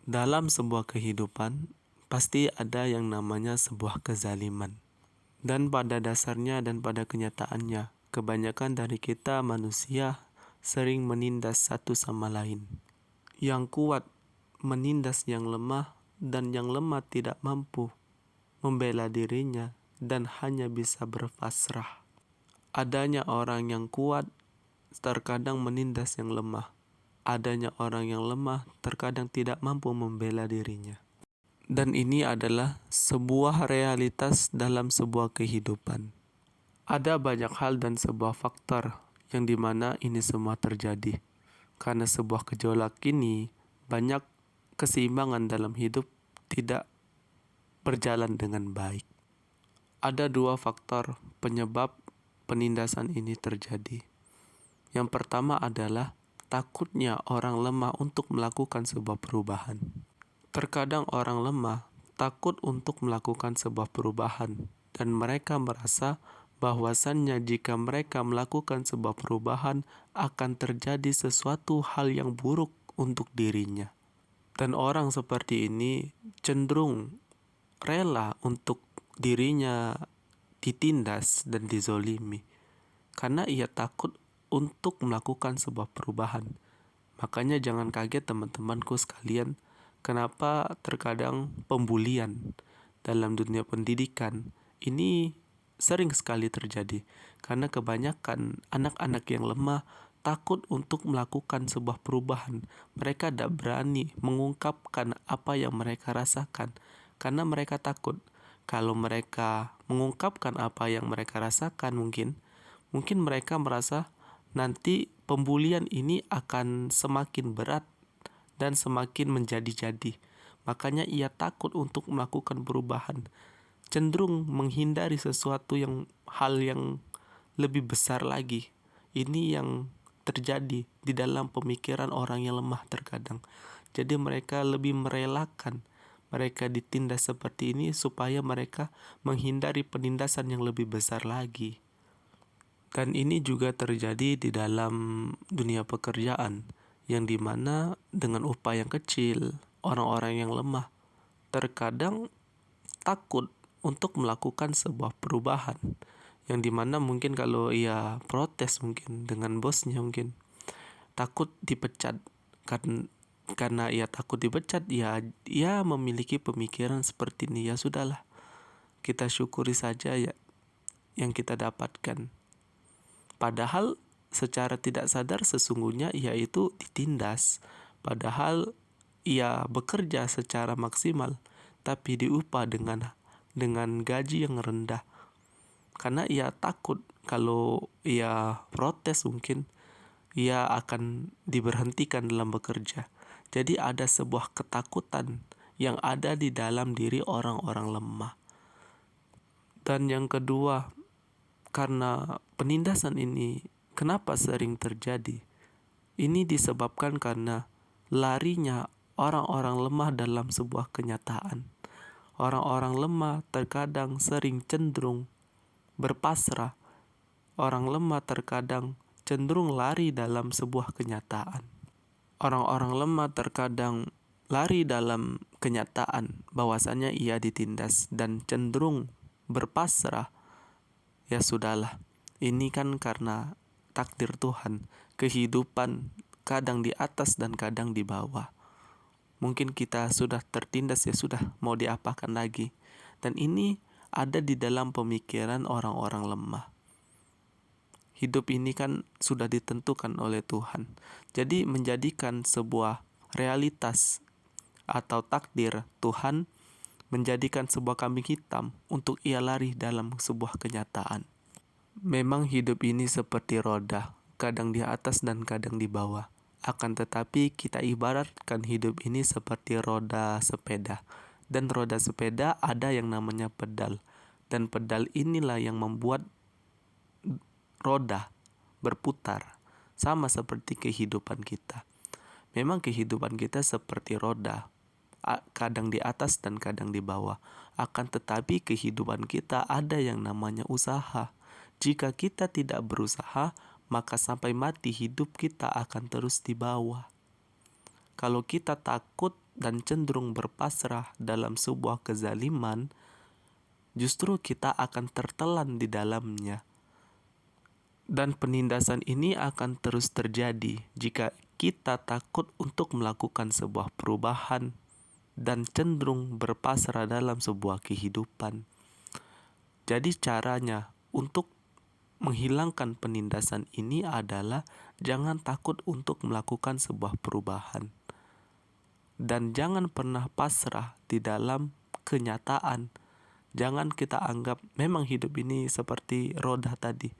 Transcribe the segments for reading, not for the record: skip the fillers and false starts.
Dalam sebuah kehidupan, pasti ada yang namanya sebuah kezaliman. Dan pada dasarnya dan pada kenyataannya, kebanyakan dari kita manusia sering menindas satu sama lain. Yang kuat menindas yang lemah, dan yang lemah tidak mampu membela dirinya dan hanya bisa berpasrah. Adanya orang yang kuat terkadang menindas yang lemah. Adanya orang yang lemah terkadang tidak mampu membela dirinya. Dan ini adalah sebuah realitas dalam sebuah kehidupan. Ada banyak hal dan sebuah faktor yang dimana ini semua terjadi. Karena sebuah gejolak ini, banyak keseimbangan dalam hidup tidak berjalan dengan baik. Ada dua faktor penyebab penindasan ini terjadi. Yang pertama adalah takutnya orang lemah untuk melakukan sebuah perubahan. Terkadang orang lemah takut untuk melakukan sebuah perubahan dan mereka merasa bahwasannya jika mereka melakukan sebuah perubahan akan terjadi sesuatu hal yang buruk untuk dirinya. Dan orang seperti ini cenderung rela untuk dirinya ditindas dan dizolimi karena ia takut untuk melakukan sebuah perubahan. Makanya jangan kaget teman-temanku sekalian, kenapa terkadang pembulian dalam dunia pendidikan ini sering sekali terjadi. Karena kebanyakan anak-anak yang lemah takut untuk melakukan sebuah perubahan. Mereka tidak berani mengungkapkan apa yang mereka rasakan. Karena mereka takut kalau mereka mengungkapkan apa yang mereka rasakan mungkin mereka merasa nanti pembulian ini akan semakin berat dan semakin menjadi-jadi. Makanya ia takut untuk melakukan perubahan. Cenderung menghindari sesuatu hal yang lebih besar lagi. Ini yang terjadi di dalam pemikiran orang yang lemah terkadang. Jadi mereka lebih merelakan mereka ditindas seperti ini supaya mereka menghindari penindasan yang lebih besar lagi. Dan ini juga terjadi di dalam dunia pekerjaan, yang dimana dengan upah yang kecil, orang-orang yang lemah terkadang takut untuk melakukan sebuah perubahan, yang dimana mungkin kalau ia protes mungkin dengan bosnya takut dipecat. Karena ia takut dipecat, ia memiliki pemikiran seperti ini, ya sudahlah, kita syukuri saja ya yang kita dapatkan. Padahal secara tidak sadar sesungguhnya ia itu ditindas. Padahal ia bekerja secara maksimal tapi diupah dengan gaji yang rendah. Karena ia takut kalau ia protes mungkin ia akan diberhentikan dalam bekerja. Jadi ada sebuah ketakutan yang ada di dalam diri orang-orang lemah. Dan yang kedua, karena penindasan ini kenapa sering terjadi? Ini disebabkan karena larinya orang-orang lemah dalam sebuah kenyataan. Orang-orang lemah terkadang sering cenderung berpasrah. Orang lemah terkadang cenderung lari dalam sebuah kenyataan. Orang-orang lemah terkadang lari dalam kenyataan bahwasannya ia ditindas dan cenderung berpasrah. Ya sudahlah, ini kan karena takdir Tuhan, kehidupan kadang di atas dan kadang di bawah. Mungkin kita sudah tertindas, ya sudah, mau diapakan lagi. Dan ini ada di dalam pemikiran orang-orang lemah. Hidup ini kan sudah ditentukan oleh Tuhan. Jadi menjadikan sebuah realitas atau takdir Tuhan, menjadikan sebuah kambing hitam untuk ia lari dalam sebuah kenyataan. Memang hidup ini seperti roda, kadang di atas dan kadang di bawah. Akan tetapi kita ibaratkan hidup ini seperti roda sepeda. Dan roda sepeda ada yang namanya pedal. Dan pedal inilah yang membuat roda berputar. Sama seperti kehidupan kita. Memang kehidupan kita seperti roda, kadang di atas dan kadang di bawah. Akan tetapi kehidupan kita ada yang namanya usaha. Jika kita tidak berusaha, maka sampai mati hidup kita akan terus di bawah. Kalau kita takut dan cenderung berpasrah dalam sebuah kezaliman, justru kita akan tertelan di dalamnya. Dan penindasan ini akan terus terjadi jika kita takut untuk melakukan sebuah perubahan dan cenderung berpasrah dalam sebuah kehidupan. Jadi caranya untuk menghilangkan penindasan ini adalah jangan takut untuk melakukan sebuah perubahan. Dan jangan pernah pasrah di dalam kenyataan. Jangan kita anggap memang hidup ini seperti roda tadi.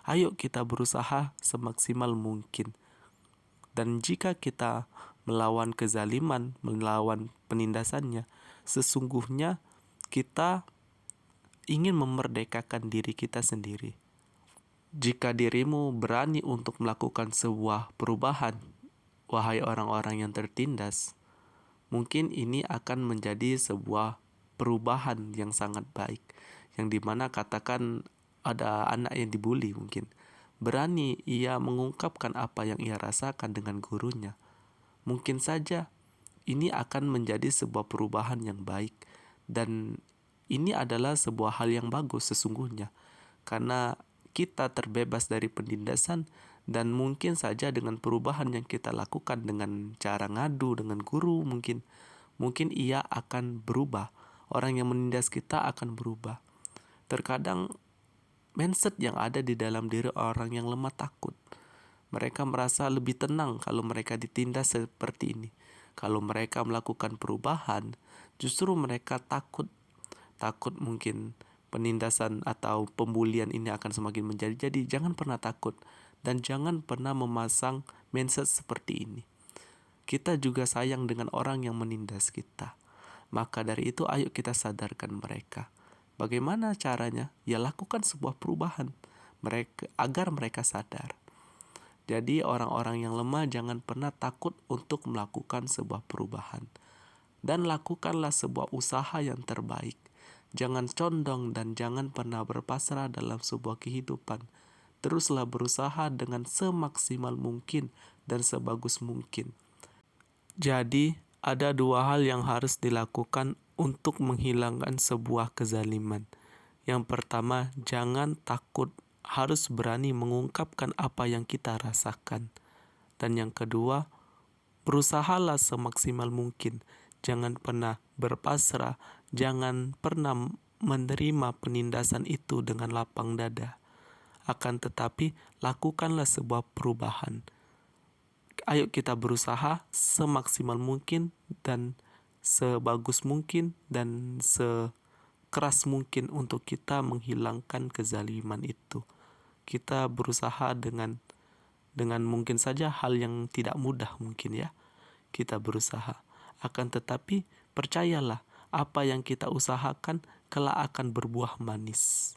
Ayo kita berusaha semaksimal mungkin. Dan jika kita melawan kezaliman, melawan penindasannya, sesungguhnya kita ingin memerdekakan diri kita sendiri. Jika dirimu berani untuk melakukan sebuah perubahan, wahai orang-orang yang tertindas, mungkin ini akan menjadi sebuah perubahan yang sangat baik. Yang dimana katakan ada anak yang dibuli mungkin. Berani ia mengungkapkan apa yang ia rasakan dengan gurunya. Mungkin saja ini akan menjadi sebuah perubahan yang baik. Dan ini adalah sebuah hal yang bagus sesungguhnya. Karena kita terbebas dari penindasan dan mungkin saja dengan perubahan yang kita lakukan dengan cara ngadu dengan guru mungkin ia akan berubah. Orang yang menindas kita akan berubah. Terkadang mindset yang ada di dalam diri orang yang lemah takut. Mereka merasa lebih tenang kalau mereka ditindas seperti ini. Kalau mereka melakukan perubahan, justru mereka takut. Takut mungkin penindasan atau pembulian ini akan semakin menjadi. Jadi jangan pernah takut dan jangan pernah memasang mindset seperti ini. Kita juga sayang dengan orang yang menindas kita. Maka dari itu ayo kita sadarkan mereka. Bagaimana caranya? Ya lakukan sebuah perubahan agar mereka sadar. Jadi orang-orang yang lemah jangan pernah takut untuk melakukan sebuah perubahan. Dan lakukanlah sebuah usaha yang terbaik. Jangan condong dan jangan pernah berpasrah dalam sebuah kehidupan. Teruslah berusaha dengan semaksimal mungkin dan sebagus mungkin. Jadi, ada dua hal yang harus dilakukan untuk menghilangkan sebuah kezaliman. Yang pertama, jangan takut, harus berani mengungkapkan apa yang kita rasakan. Dan yang kedua, berusahalah semaksimal mungkin. Jangan pernah berpasrah, jangan pernah menerima penindasan itu dengan lapang dada. Akan tetapi, lakukanlah sebuah perubahan. Ayo kita berusaha semaksimal mungkin dan sebagus mungkin dan sekeras mungkin untuk kita menghilangkan kezaliman itu. Kita berusaha dengan mungkin saja hal yang tidak mudah mungkin ya. Kita berusaha. Akan tetapi percayalah apa yang kita usahakan kelak akan berbuah manis.